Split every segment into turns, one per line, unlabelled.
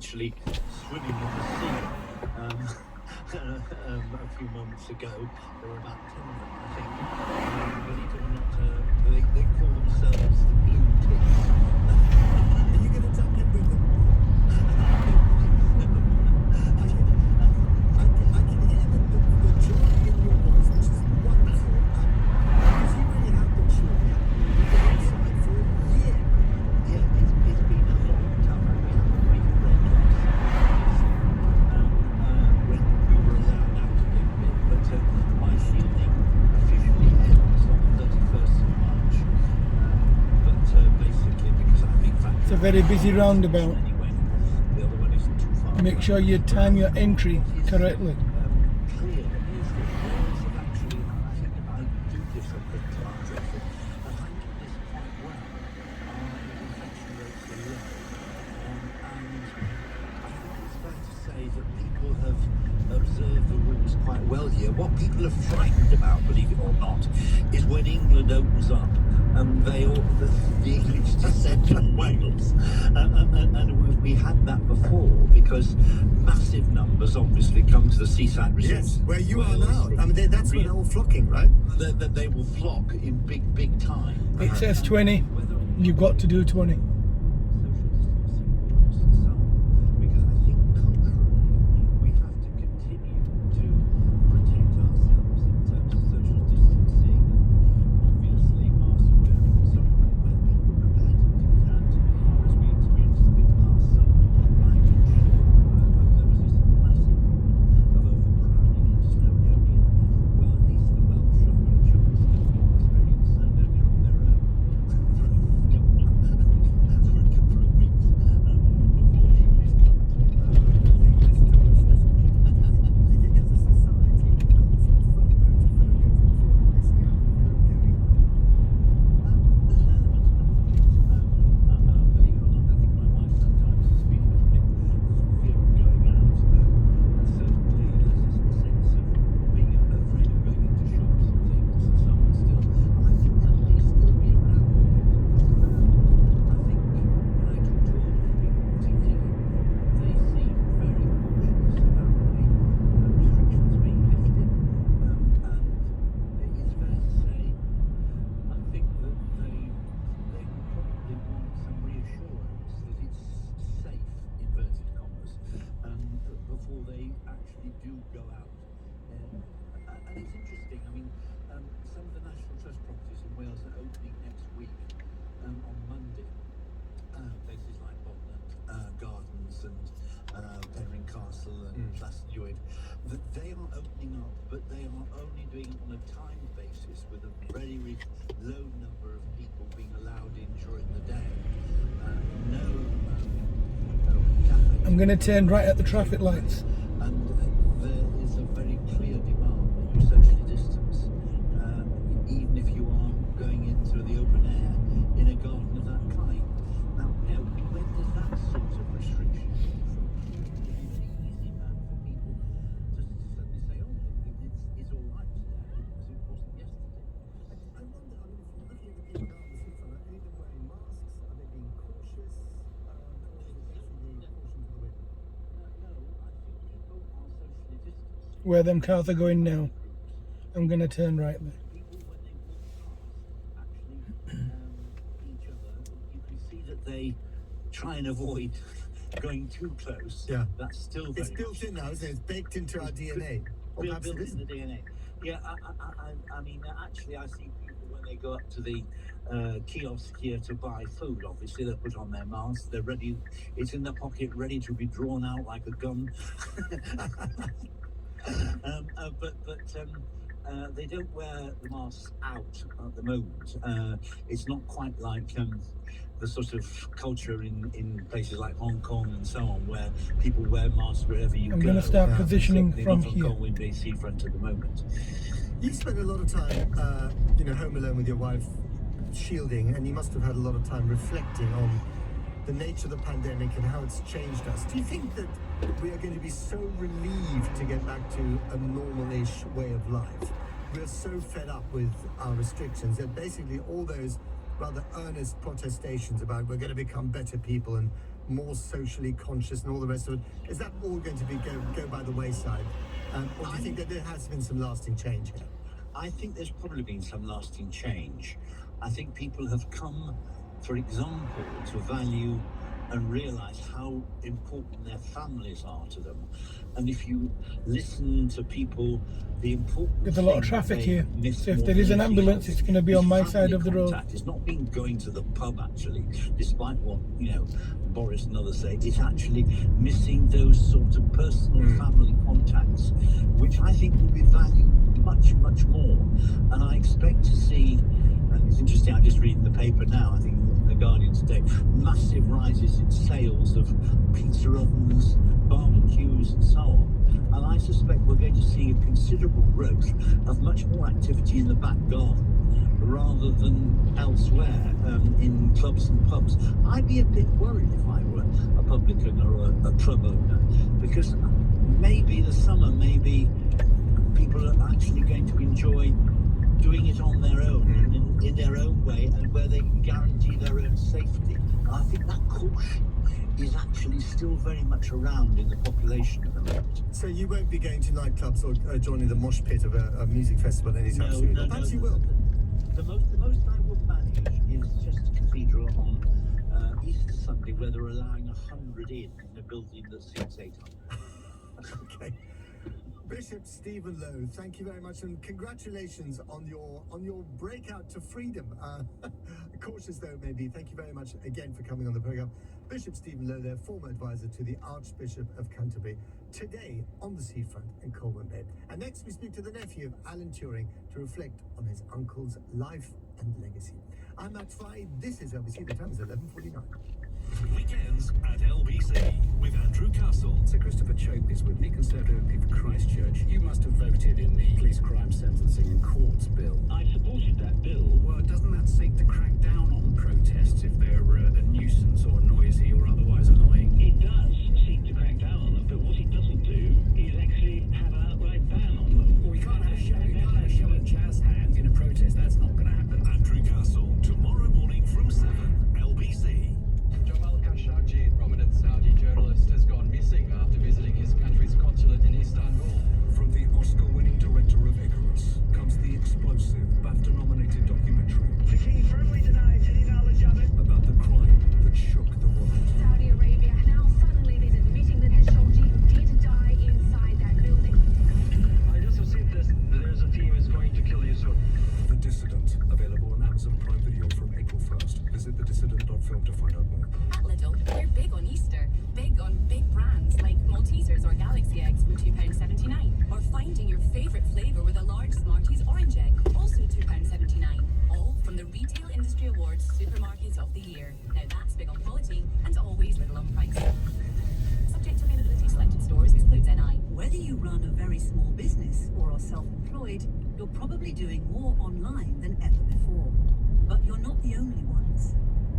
actually swimming in the sea a few months ago. There were about 10 of them, I think. Believe it or not, they call themselves the blue tits.
Are you going to jump in with them? I can hear the joy in your voice, which is wonderful. Because you really have been shooting outside for a year.
Yeah, it's been a long time. We haven't breakups when we were allowed out a little bit. But my shielding officially ends on the 31st of March. Basically, because I think
It's a very busy roundabout.
anyway, the other one isn't too far.
Make sure you time your entry correctly.
Clear is that Wales have actually, I think I do give some credit to our Bradford, have handled this quite well. Infection rates are low, and I think it's fair to say that people have observed the rules quite well here. What people are frightened about, believe it or not, is when England opens up and the English descent from Wales. And we had that before because massive numbers obviously come to the seaside resorts.
Yes, where you are now. I mean, that's where they're all flocking, right?
They will flock in big time.
It says 20. You've got to do 20.
Because I think culturally we have to continue to protect ourselves in terms of social distancing. Obviously, mask wearing. So when people are prepared to do that, as we experienced a bit last summer, I'm sure there was this massive problem of overcrowding in Snowdonia. Well, at least the Welsh have got a chance to experience Snowdonia on their own for a couple of weeks before the English come to believe it or not, I think my wife sometimes has been a bit fear of going out. And certainly there's a sense of being afraid of going into shops and things and so on still. And I think that may still be around. I think when I talk to older people particularly, they seem very cautious about the restrictions being lifted. And it's fair to say, I think that they probably want some reassurance that it's safe, inverted commas, before they actually do go out. And it's interesting, I mean, some of the National Trust properties in Wales are opening next week on Monday. Places like Bodland Gardens and Penryn Castle and Llanllwyd, that they are opening up, but they are only doing it on a time basis with a very low number of people being allowed in during the day. No cafes.
I'm going to turn right at the traffic lights.
And there is a very clear demand that you socially distance, even if you are going into the open air in a garden of that kind. Now, when there's that sort of restriction, it's very easy for people to suddenly say, oh, it's all right today, as it wasn't yesterday.
I wonder, I mean, if you're looking at the people down the street, are any of them wearing masks? Are they being cautious? Or is it basically caution to the wind?
No, I think people are socially distanced.
Where them cars are going now. I'm going to turn right there.
People, when they walk past, actually, each other, you can see that they try and avoid going too close.
Yeah.
That's still very
It's built in now, isn't it? It's baked into our DNA. Or
built
perhaps it
in the
isn't.
DNA. Yeah, I mean, actually, I see people when they go up to the kiosk here to buy food. Obviously, they put on their mask. They're ready. It's in their pocket, ready to be drawn out like a gun. But they don't wear the masks out at the moment. It's not quite like the sort of culture in places like Hong Kong and so on, where people wear masks wherever you
I'm
go.
going to start
Yeah.
positioning
Certainly
from
not on
here.
Galway Bay seafront at the moment.
You spent a lot of time, home alone with your wife, shielding, and you must have had a lot of time reflecting on the nature of the pandemic and how it's changed us. Do you think that we are going to be so relieved to get back to a normal-ish way of life? We're so fed up with our restrictions that basically all those rather earnest protestations about we're going to become better people and more socially conscious and all the rest of it. Is that all going to be go by the wayside? Or do you think that there has been some lasting change here?
I think there's probably been some lasting change. I think people have come, for example, to value and realise how important their families are to them. And if you listen to people, the important
There's a lot of
thing
traffic
they
here.
miss
So if
more
there
than
is an
anything
ambulance,
else
it's going to be on
is
my
family
side of the road.
contact. It's not been going to the pub, actually, despite what, Boris and others say. It's actually missing those sorts of personal family contacts, which I think will be valued much, much more. And I expect to see, and it's interesting, I'm just reading the paper now, I think in The Guardian today, massive rises in sales of pizza ovens, barbecues and so on. And I suspect we're going to see a considerable growth of much more activity in the back garden rather than elsewhere in clubs and pubs. I'd be a bit worried if I were a publican or a club owner, because maybe the summer, maybe people are actually going to enjoy doing it on their own, in their own way, and where they can guarantee their own safety. And I think that caution is actually still very much around in the population at the moment.
So you won't be going to nightclubs or joining the mosh pit of a music festival anytime soon?
No,
Perhaps you will.
The most I would manage is Chester Cathedral on Easter Sunday, where they're allowing 100 in a building that seats 800.
Okay. Bishop Stephen Lowe, thank you very much, and congratulations on your breakout to freedom. Cautious though it may be. Thank you very much again for coming on the program. Bishop Stephen Lowe, their former advisor to the Archbishop of Canterbury, today on the seafront in Colwyn Bay. And next we speak to the nephew of Alan Turing to reflect on his uncle's life and legacy. I'm Matt Fry. This is LBC. The time is 11:49.
Weekends at LBC with Andrew Castle.
Sir Christopher Chope is with the Conservative MP for Christchurch. You must have voted in the police crime sentencing in courts bill.
I supported that bill.
Well, doesn't that seek to crack down on protests if they're a nuisance or noisy or otherwise annoying?
It does seek to crack down on them, but what it doesn't do is actually have an outright ban on them.
Well, we can't have a show of jazz hands in a protest. That's not going to happen.
Andrew Castle, tomorrow morning from 7, LBC.
Jamal Khashoggi, prominent Saudi journalist, has gone missing after visiting his country's consulate in Istanbul.
From the Oscar-winning director of Icarus comes the explosive BAFTA-nominated documentary
The king firmly denies any knowledge of it.
about the crime that shook the world.
Saudi Arabia now suddenly is admitting that Khashoggi did die inside that building.
I just received this. There's a team is going to kill you soon.
The Dissident, available on Amazon Prime Video from April 1st. Visit thedissident.film to find out more.
Lidl, we're big on Easter. Big on big brands like Maltesers or Galaxy eggs from £2.79. Or finding your favourite flavour with a large Smarties orange egg, also £2.79. All from the Retail Industry Awards Supermarket of the Year. Now that's big on quality and always little on price. Subject to availability, selected stores excludes NI.
Whether you run a very small business or are self-employed, you're probably doing more online than ever before. But you're not the only ones.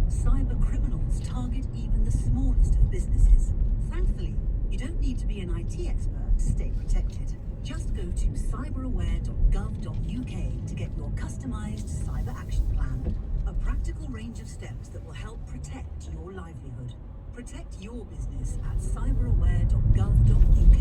Cyber criminals target even the smallest of businesses. Thankfully, you don't need to be an IT expert to stay protected. Just go to cyberaware.gov.uk to get your customized cyber action plan. A practical range of steps that will help protect your livelihood. Protect your business at cyberaware.gov.uk.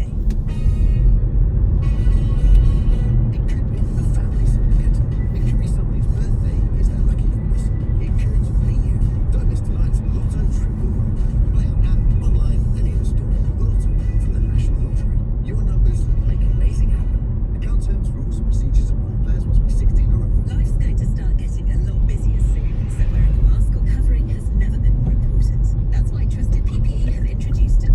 It could be a family syndicate. It could be somebody's birthday. Is that lucky numbers? It could be you. Don't miss tonight's Lotto Triple Roll. Play on app, online, and in store. Lotto from the National Lottery. Your numbers make amazing happen. Account terms, rules, and procedures apply. Players must be 16 or over.
Life's going to start getting a lot busier soon, so wearing a mask or covering has never been more important. That's why trusted PPE have introduced a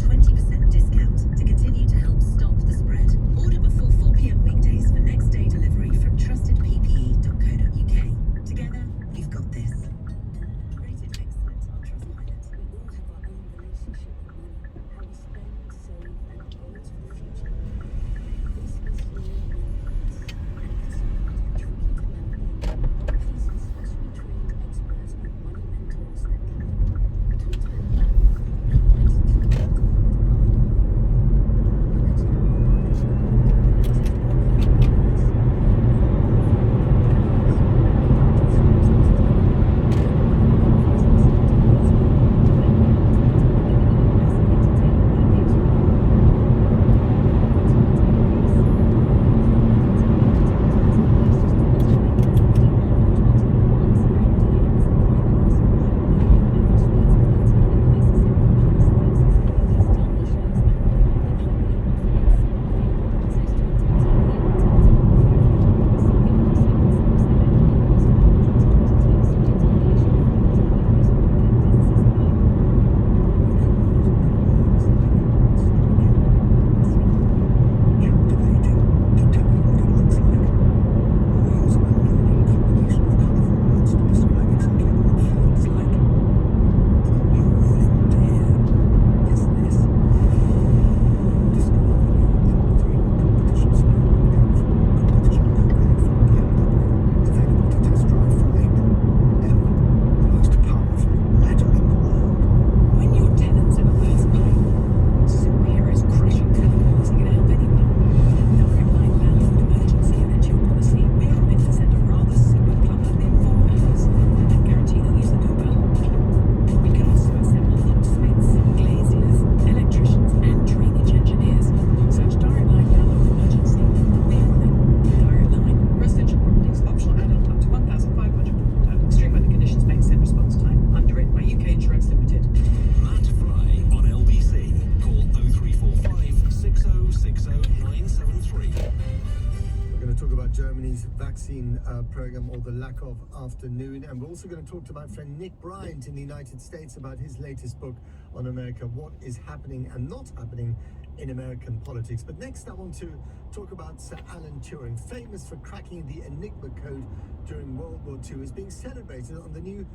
Germany's vaccine program, or the lack of, afternoon. And we're also going to talk to my friend Nick Bryant in the United States about his latest book on America, what is happening and not happening in American politics. But next I want to talk about Sir Alan Turing, famous for cracking the Enigma code during World War II, is being celebrated on the new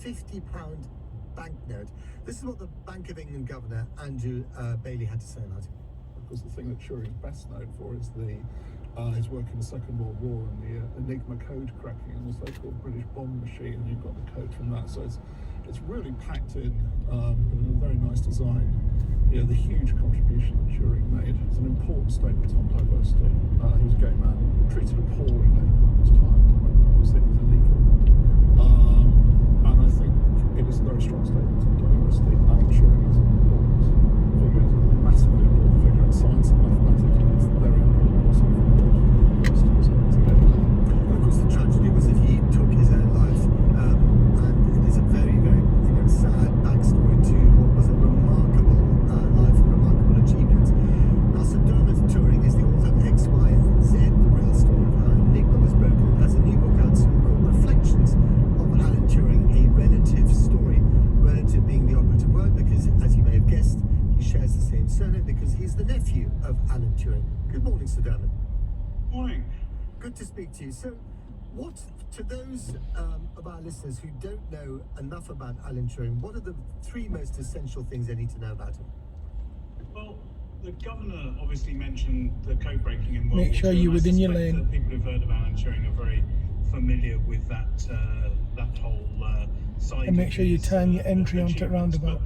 £50 banknote. This is what the Bank of England Governor Andrew Bailey had to say about it.
Of course, the thing that Turing's best known for is his work in the Second World War and the Enigma code cracking and the so-called British bomb machine, and you've got the code from that. So it's really packed in a very nice design. Yeah, the huge contribution that Turing made. It's an important statement on diversity. He was a gay man, treated appallingly at this time when it was illegal. And I think it is a very strong statement on diversity. Alan Turing is an important figure, is a massively important figure in science and mathematics, and it's very important also for the university as a gay man.
Well, of course, the tragedy was that he took his own life, and it is a very, very sad backstory to what was a remarkable life and remarkable achievements. Now, Sir Turing is the author of X, Y, and Z, the real story of how Enigma was broken, and has a new book out soon called Reflections of Alan Turing, a relative story. Relative being the operative word because, as you may have guessed, he shares the same surname because he's the nephew of Alan Turing. Good morning, Sir Dermot.
Morning.
Good to speak to you. So, what, to those of our listeners who don't know enough about Alan Turing, what are the three most essential things they need to know about him?
Well, the governor obviously mentioned the code breaking in World War II.
Make sure you're within your lane.
That people who've heard of Alan Turing are very familiar with that whole side.
And make sure you turn your entry onto it roundabout.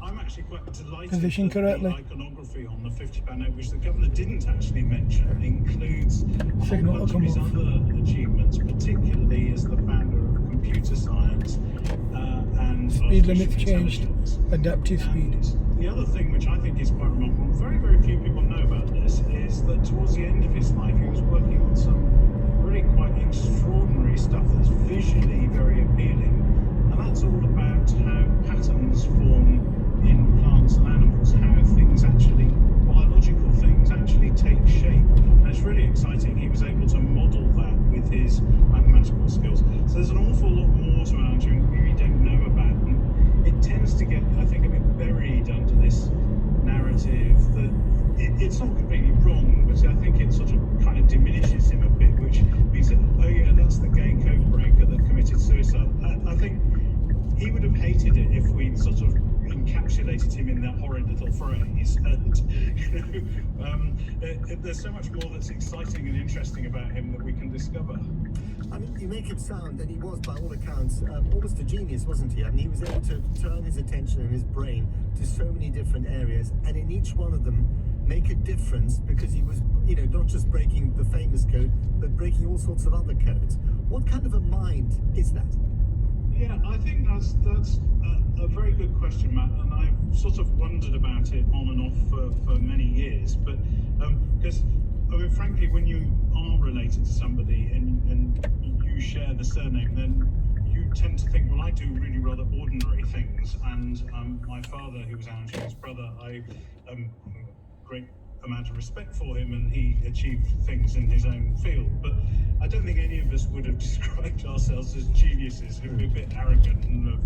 I'm actually quite delighted
Position
that
correctly.
the iconography on the £50 note, which the governor didn't actually mention, includes a whole bunch of his other achievements, particularly as the founder of computer science and
Speed limit's
artificial
changed.
intelligence.
Adaptive speed.
The other thing which I think is quite remarkable, very, very few people know about this, is that towards the end of his life he was working on some really quite extraordinary stuff that's visually very appealing. And that's all about how patterns form in plants and animals, how things actually, biological things actually take shape. And it's really exciting. He was able to model that with his mathematical skills. So there's an awful lot more to Alan Turing that we really don't know about. And it tends to get, I think, a bit buried under this narrative that it's not completely wrong, but I think it sort of kind of diminishes him a bit, which means that, oh yeah, that's the gay code breaker that committed suicide. I think he would have hated it if we sort of encapsulated him in that horrid little phrase. And there's so much more that's exciting and interesting about him that we can discover.
I mean, you make him sound, and he was, by all accounts, almost a genius, wasn't he? I mean, he was able to turn his attention and his brain to so many different areas, and in each one of them make a difference, because he was, not just breaking the famous code, but breaking all sorts of other codes. What kind of a mind is that?
Yeah, I think that's a very good question, Matt, and I've sort of wondered about it on and off for many years. But because, frankly, when you are related to somebody and you share the surname, then you tend to think, well, I do really rather ordinary things. And my father, who was Alan Turing's brother, I great amount of respect for him, and he achieved things in his own field. But I don't think any of us would have described ourselves as geniuses. It would be a bit arrogant and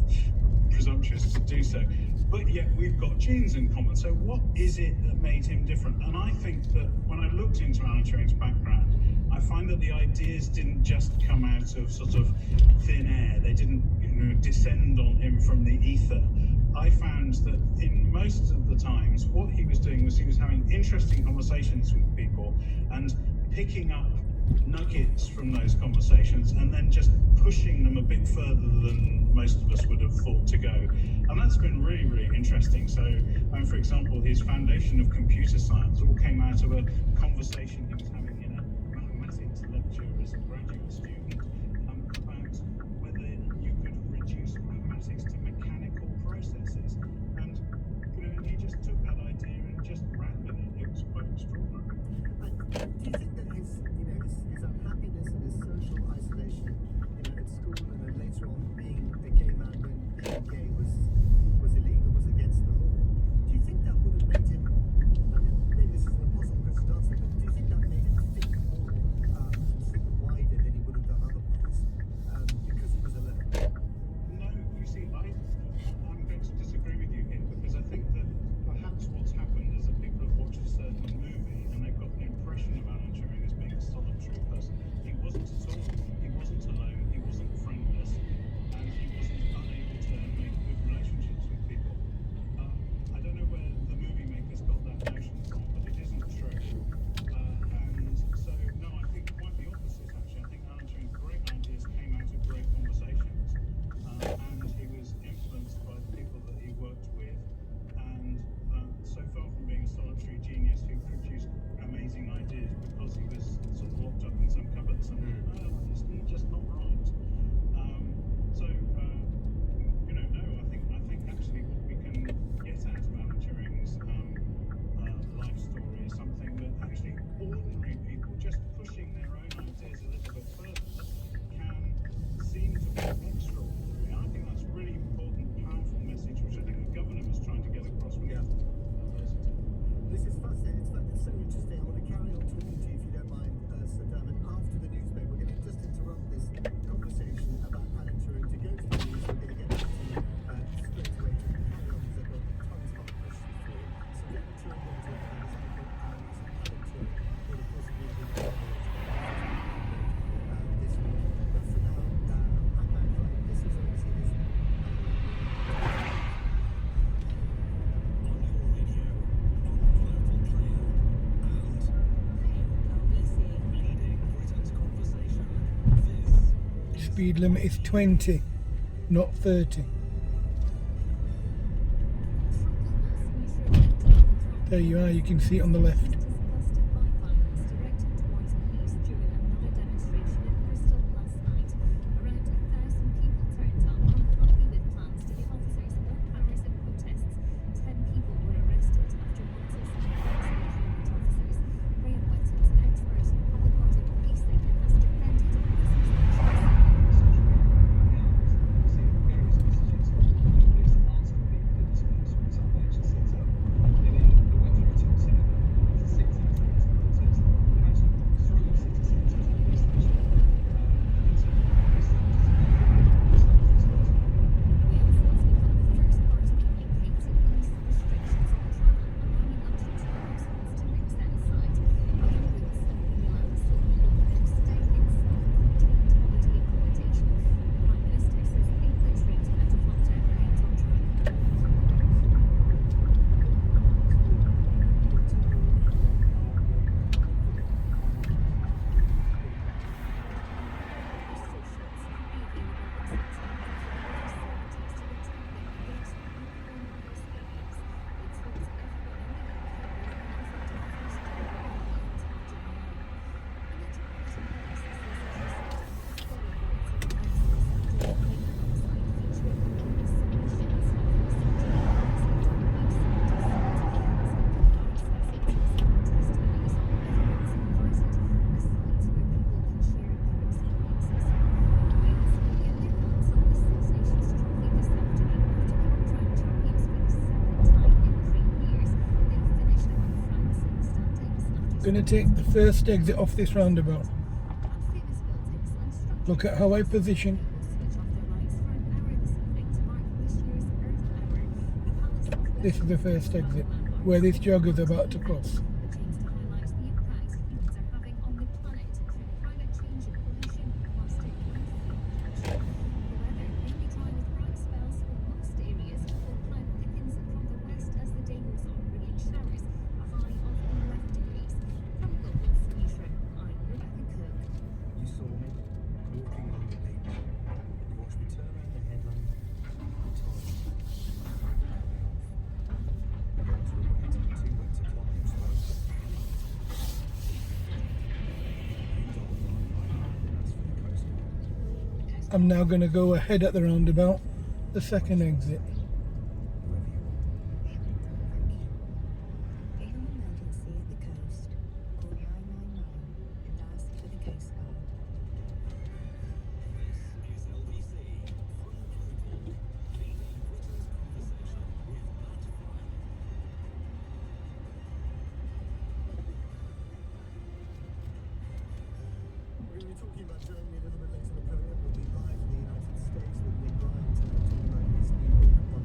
presumptuous to do so. But yet we've got genes in common. So what is it that made him different? And I think that when I looked into Alan Turing's background, I find that the ideas didn't just come out of sort of thin air. They didn't descend on him from the ether. I found that in most of the times, what he was doing was he was having interesting conversations with people and picking up nuggets from those conversations and then just pushing them a bit further than most of us would have thought to go. And that's been really, really interesting. So, for example, his foundation of computer science all came out of a conversation he was having in a mathematics lecture as a graduate student about whether you could reduce mathematics to mechanical processes. And he just took that idea and just ran with it. It was quite extraordinary.
Do you think that his unhappiness and his social isolation, at school and then later on being a gay man when being gay was illegal, was against the law, do you think that would have made him, maybe this is an impossible question to answer, but do you think that made him
solitary genius who produced amazing ideas because he was sort of locked up in some cupboard somewhere. It's just not right. I think actually what we can get at about Turing's life story is something that actually ordinary people just pushing their own ideas a little bit further can seem to be extraordinary. I think that's a really important, powerful message, which I think the governor was trying to get across when he was at university.
This is fascinating. It's so interesting. I want to carry on talking to you, if you don't mind, Sir Dermot. After the newspaper, we're going to just interrupt this conversation about Alan Turing to go to the news. We're going to get back to you straight away to carry on because I've got tons of questions for you. So let the Turing go to an example and Alan Turing will of course be able to this week. But for now, I'm back right. This is obviously this.
Speed limit is 20, not 30. There you are, you can see it on the left. Going to take the first exit off this roundabout. Look at how I position. This is the first exit, where this jogger's about to cross. I'm now going to go ahead at the roundabout, the second exit.
We're going to be talking about Germany a little bit later in the program. We'll be live in the United States with Nick Bryant talking about his new book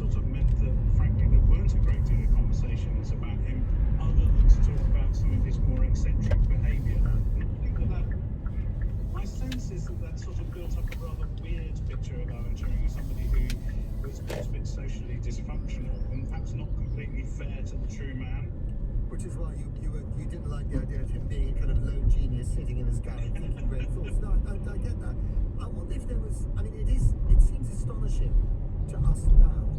sort of meant that, frankly, there weren't a great deal of conversations about him other than to talk about some of his more eccentric behaviour. And I think that my sense is that sort of built up a rather weird picture of Alan Turing as somebody who was a bit socially dysfunctional and perhaps not completely fair to the true man.
Which is why you didn't like the idea of him being a kind of lone genius sitting in his garret thinking great thoughts. No, I get that. I wonder if there was. I mean, it seems astonishing to us now.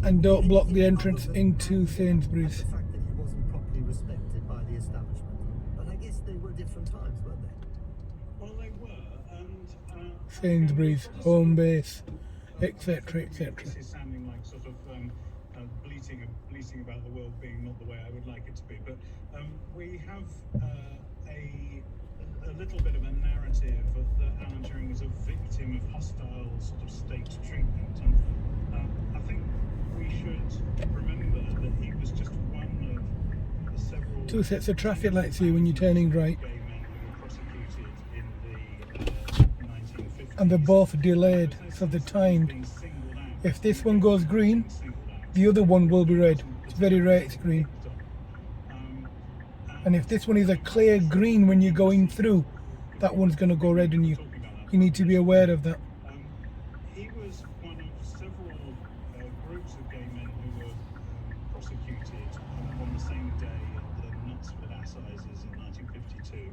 And don't block the entrance into Sainsbury's.
The fact that he wasn't properly respected by the establishment. But I guess they were different times, weren't they?
Well, they were, and
Sainsbury's, home base, etc., etc.
This is sounding like sort of bleating about the world being not the way I would like it to be, but we have a little bit of a narrative that Alan Turing was a victim of hostile sort of state treatment, and I think we should remember that he was just one of the several
2 sets of traffic lights here when you're turning right,
gay men who were prosecuted in the 1950s.
and they're both delayed, so they're timed. If this one goes green, the other one will be red. It's very rare it's green. And if this one is a clear green when you're going through, that one's going to go red on you. You need to be aware of that.
He was one of several groups of gay men who were prosecuted on the same day at the Knutsford Assizes in 1952.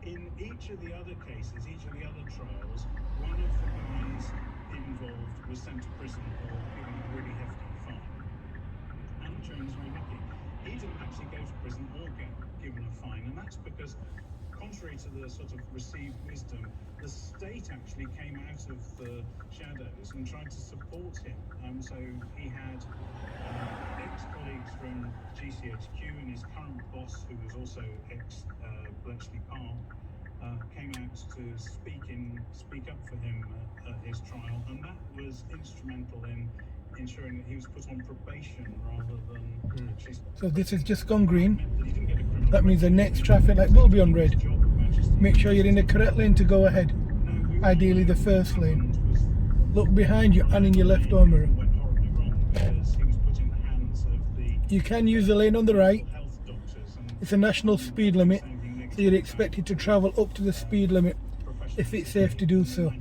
In each of the other cases, each of the other trials, one of the guys involved was sent to prison or given a really hefty fine. Alan Turing's very lucky. He didn't actually go to prison or get given a fine, and that's because, contrary to the sort of received wisdom, the state actually came out of the shadows and tried to support him. So he had ex-colleagues from GCHQ, and his current boss, who was also ex-Bletchley Park, came out to speak up for him at his trial, and that was instrumental in ensuring that he was put on probation rather than actually.
So this has just gone green. That means the next traffic light will be on red. Make sure you're in the correct lane to go ahead. Ideally the first lane. Look behind you and in your left door mirror. You can use the lane on the right. It's a national speed limit, so you're expected to travel up to the speed limit if it's safe to do so.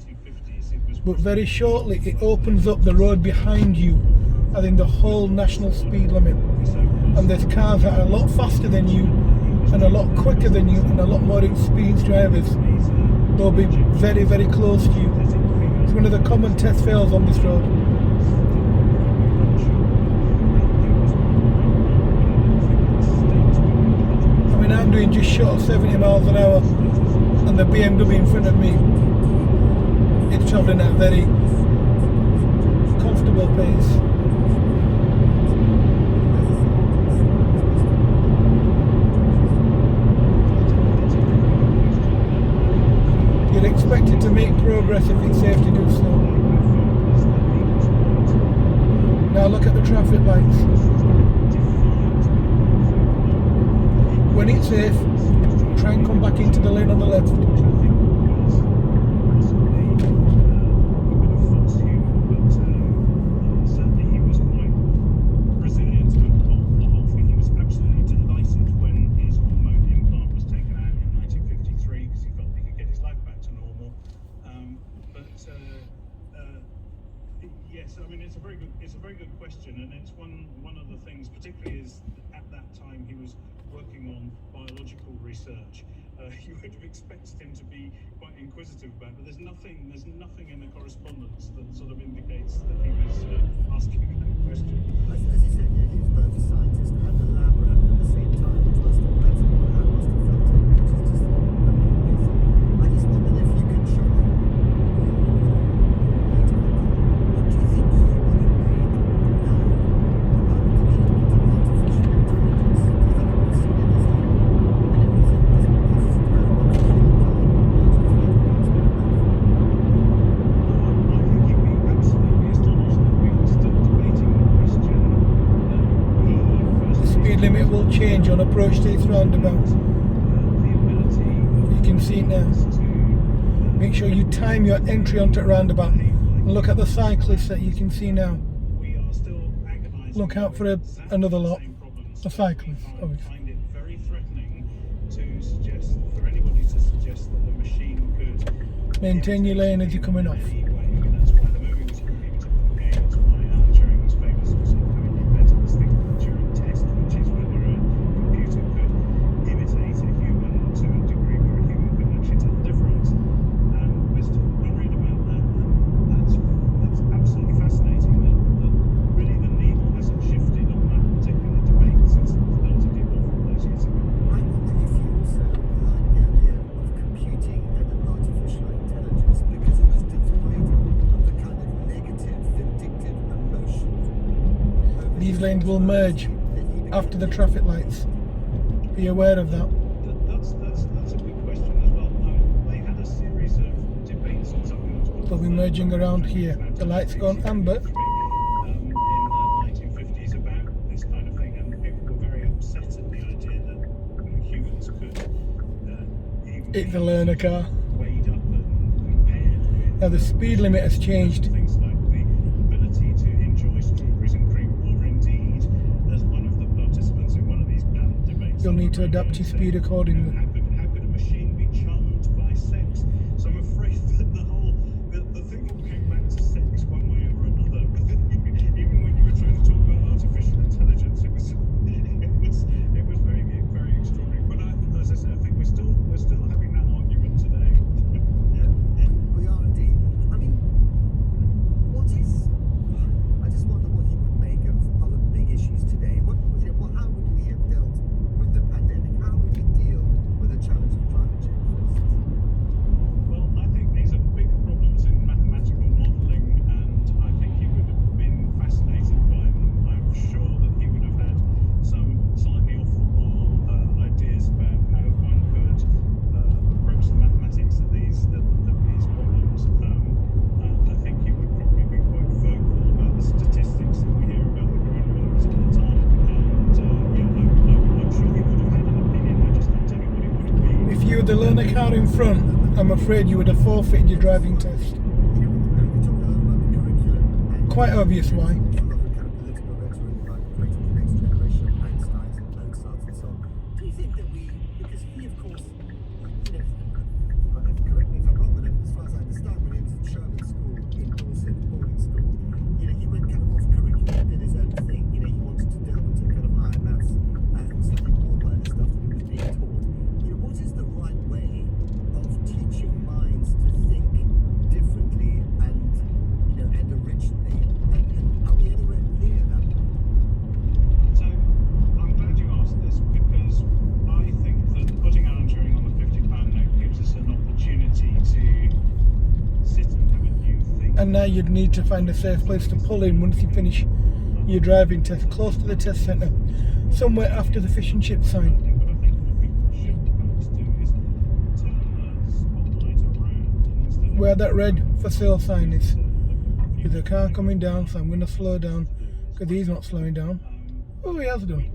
But very shortly it opens up the road behind you, as in the whole national speed limit. And there's cars that are a lot faster than you, and a lot quicker than you, and a lot more experienced drivers. They'll be very, very close to you. It's one of the common test fails on this road. I mean, I'm doing just short of 70 miles an hour, and the BMW in front of me, it's travelling at a very comfortable pace. You're expected to make progress if it's safe to do so. Now look at the traffic lights. When it's safe, try and come back into the lane on the left.
Yes, I mean it's a very good question, and it's one of the things, particularly is at that time he was working on biological research. You would have expected him to be quite inquisitive about, but there's nothing in the correspondence that sort of indicates that he was asking that question.
As you said, yeah, he was both a scientist and a lab rat at the same time, which must have felt him, which is just amazing. I just wondered if you could show me what do you think he would have made now about the development of artificial intelligence? Do you think he would have seen it as a
Limit will change on approach to this roundabout. You can see it now. Make sure you time your entry onto a roundabout And look at the cyclists that you can see now.
We are still agonising.
Look out for another lot. The cyclists,
I
obviously.
find it very threatening to suggest, for anybody to suggest that a machine could
Maintain your lane as you're coming off.
Anyway, I mean, that's why the movie was completely typical game. That's why Alan Turing was famous for sort of having invented this thing called the Turing test, which is whether a computer could imitate a human to a degree where a human couldn't actually tell the difference. And we're still worried about that. And that's absolutely fascinating that really the needle hasn't shifted on that particular debate since it was relatively awful those years ago.
I wonder if you also like the idea of computing and artificial intelligence because it was devoid of the kind of negative, vindictive emotion.
These lanes will merge after the traffic lights. Be aware of that.
That's a good question as well. They had a series of debates on something that was called
They'll be merging around here. The light's gone amber.
in the 1950s about this kind of thing, and people were very upset at the idea that humans could even
It's a learner car.
weighed up and compared with
Now the speed limit has changed.
things like the ability to enjoy strawberries and cream, or indeed, as one of the participants in one of these panel debates,
You'll need to adapt your speed accordingly.
how could a machine be charmed by sex? So I'm afraid that the thing all came back to sex one way or another. Even when you were trying to talk about artificial intelligence, it was very, very extraordinary. But as I said, I think we're still having that argument today.
We are indeed. I mean, I just wonder what he would make of other big issues today. How would we have dealt with the pandemic? How would he deal with the challenge of climate change, for instance?
Well, I think these are big problems in mathematical modelling, and I think he would have been fascinated by them. I'm sure that he would have had some slightly off-the-wall ideas about how one could approach the mathematics of these problems. I think he would probably be quite vocal about the statistics that we hear about the coronavirus all the time. And I'm sure he would have had an opinion. I just can't tell you what it would have been.
If you were the learner car in front, I'm afraid you would have forfeited your driving test.
We talked a lot about the curriculum and
Quite obvious why.
a lot of kind of political rhetoric about creating the next generation of Einsteins and Mozarts and so on. Do you think that because he, of course, correct me if I'm wrong, but as far as I understand, when he was at Sherman School in Dorset, boarding school, he went kind of off curriculum, did his own thing. He wanted to delve into kind of higher maths and slightly more by the stuff that he was being taught. What is the right way of teaching minds to think differently and originally? And are we anywhere near that point?
So I'm glad you asked this, because I think that putting Alan Turing on the £50 note gives us an opportunity to sit and have a new think.
And now you'd need to find a safe place to pull in once you finish your driving test, close to the test centre, somewhere after the fish and chip sign.
But I think what people should perhaps do is turn the spotlight around, and instead of
Where that red for sale sign is. There's a car coming down, so I'm going to slow down because he's not slowing down. Oh, he has done.